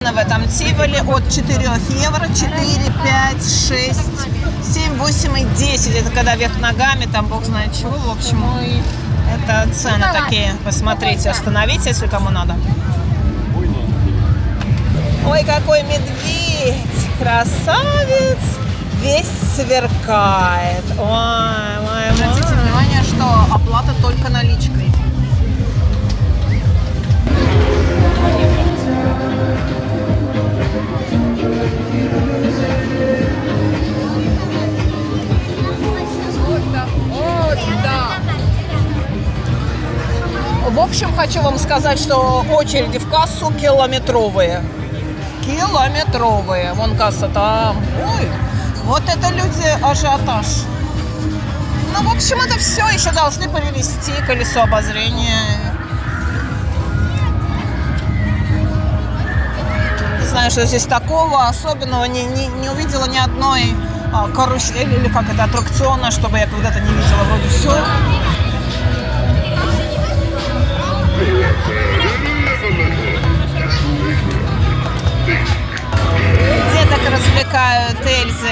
В этом Тиволе от 4 евро, 4, 5, 6, 7, 8 и 10. Это когда вверх ногами, там бог знает чего. В общем, это цены такие. Посмотрите, остановите, если кому надо. Ой, какой медведь! Красавец! Весь сверкает. Ой, обратите внимание, что оплата только наличкой. В общем, хочу вам сказать, что очереди в кассу километровые. Километровые. Вон касса там. Ой, вот это люди ажиотаж. Ну, в общем, это все. Еще должны перевести колесо обозрения. Не знаю, что здесь такого особенного. Не увидела ни одной карусели или как это, аттракциона, чтобы я когда-то не видела. Вроде все. Деток развлекают Эльзы